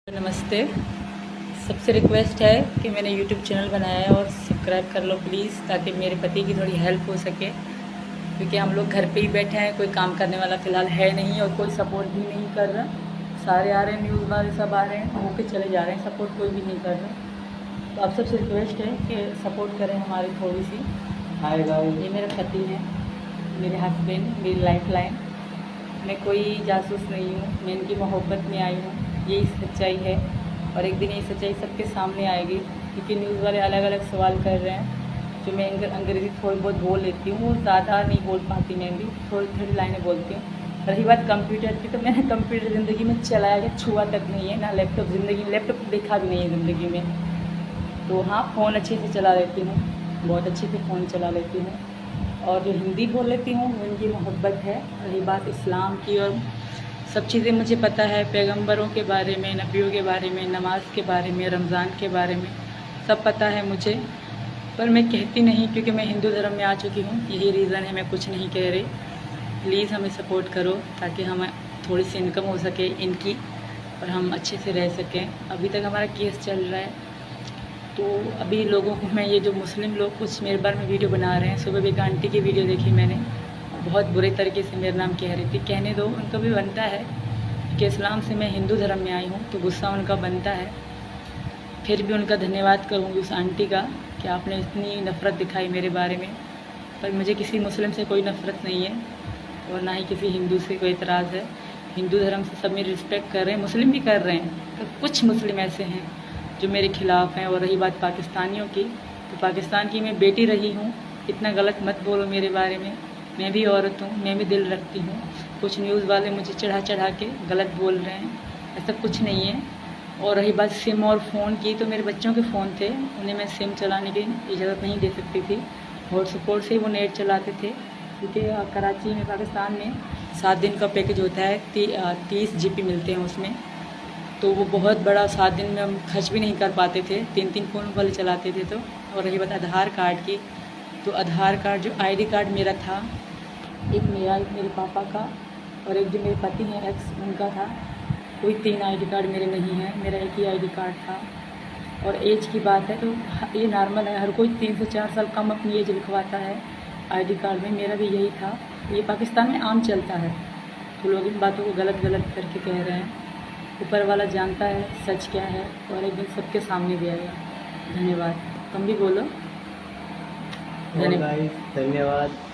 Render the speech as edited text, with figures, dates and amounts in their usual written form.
नमस्ते। सबसे रिक्वेस्ट है कि मैंने यूट्यूब चैनल बनाया है और सब्सक्राइब कर लो प्लीज़, ताकि मेरे पति की थोड़ी हेल्प हो सके, क्योंकि हम लोग घर पे ही बैठे हैं, कोई काम करने वाला फ़िलहाल है नहीं और कोई सपोर्ट भी नहीं कर रहा। सारे आ रहे हैं, न्यूज़ वाले सब आ रहे हैं, होके चले जा रहे हैं, सपोर्ट कोई भी नहीं कर रहा। तो आप सबसे रिक्वेस्ट है कि सपोर्ट करें हमारी थोड़ी सी। Hi guys. ये मेरे पति हैं, मेरे हस्बैंड, मेरी लाइफ लाइन। मैं कोई जासूस नहीं हूँ, मैं इनकी मोहब्बत में आई हूँ, यही सच्चाई है। और एक दिन ये सच्चाई सबके सामने आएगी, क्योंकि न्यूज़ वाले अलग अलग सवाल कर रहे हैं। जो मैं अंग्रेज़ी थोड़ी बहुत बोल लेती हूँ, वो ज़्यादा नहीं बोल पाती, मैं भी थोड़ी थोड़ी लाइनें बोलती हूँ। रही बात कंप्यूटर की, तो मैंने कंप्यूटर ज़िंदगी में चलाया कि छुआ तक नहीं है, ना लैपटॉप ज़िंदगी में, लैपटॉप देखा भी नहीं है ज़िंदगी में। तो हाँ, फ़ोन अच्छे से चला लेती हूँ, बहुत अच्छे से फ़ोन चला लेती हूँ। और जो हिंदी बोल लेती हूँ वो इनकी मोहब्बत है। रही बात इस्लाम की, और सब चीज़ें मुझे पता है, पैगंबरों के बारे में, नबियों के बारे में, नमाज के बारे में, रमज़ान के बारे में सब पता है मुझे, पर मैं कहती नहीं, क्योंकि मैं हिंदू धर्म में आ चुकी हूँ। यही रीज़न है, मैं कुछ नहीं कह रही। प्लीज़ हमें सपोर्ट करो, ताकि हमें थोड़ी सी इनकम हो सके इनकी, और हम अच्छे से रह सकें। अभी तक हमारा केस चल रहा है, तो अभी लोगों को मैं, ये जो मुस्लिम लोग कुछ मेरे बारे में वीडियो बना रहे हैं, सुबह भी एक आंटी की वीडियो देखी मैंने, बहुत बुरे तरीके से मेरा नाम कह रही थी। कहने दो, उनका भी बनता है कि इस्लाम से मैं हिंदू धर्म में आई हूँ, तो गुस्सा उनका बनता है। फिर भी उनका धन्यवाद करूँगी उस आंटी का, कि आपने इतनी नफ़रत दिखाई मेरे बारे में। पर मुझे किसी मुस्लिम से कोई नफ़रत नहीं है, और ना ही किसी हिंदू से कोई एतराज़ है। हिंदू धर्म से सब मेरी रिस्पेक्ट कर रहे हैं, मुस्लिम भी कर रहे हैं, पर कुछ मुस्लिम ऐसे हैं जो मेरे ख़िलाफ़ हैं। और रही बात पाकिस्तानियों की, तो पाकिस्तान की मैं बेटी रही हूँ, इतना गलत मत बोलो मेरे बारे में। मैं भी औरत हूँ, मैं भी दिल रखती हूँ। कुछ न्यूज़ वाले मुझे चढ़ा चढ़ा के गलत बोल रहे हैं, ऐसा कुछ नहीं है। और रही बात सिम और फ़ोन की, तो मेरे बच्चों के फ़ोन थे, उन्हें मैं सिम चलाने की इजाज़त नहीं दे सकती थी। हॉटस्पॉट से वो नेट चलाते थे, क्योंकि कराची में, पाकिस्तान में 7 दिन का पैकेज होता है, 30 GB मिलते हैं उसमें। तो वो बहुत बड़ा, 7 दिन में हम खर्च भी नहीं कर पाते थे, 3-3 फ़ोन वाले चलाते थे। तो और रही बात आधार कार्ड की, तो आधार कार्ड, जो ID कार्ड मेरा था, एक मेरा, एक मेरे पापा का, और एक जो मेरे पति हैं एक्स, उनका था। कोई 3 ID कार्ड मेरे नहीं हैं, मेरा एक ही ID कार्ड था। और एज की बात है, तो ये नॉर्मल है, हर कोई 3 से 4 साल कम अपनी एज लिखवाता है ID कार्ड में, मेरा भी यही था। ये पाकिस्तान में आम चलता है, तो लोग इन बातों को गलत गलत करके कह रहे हैं। ऊपर वाला जानता है सच क्या है, और एक दिन सबके सामने भी आएगा। धन्यवाद। तुम भी बोलो। और गाइस, धन्यवाद।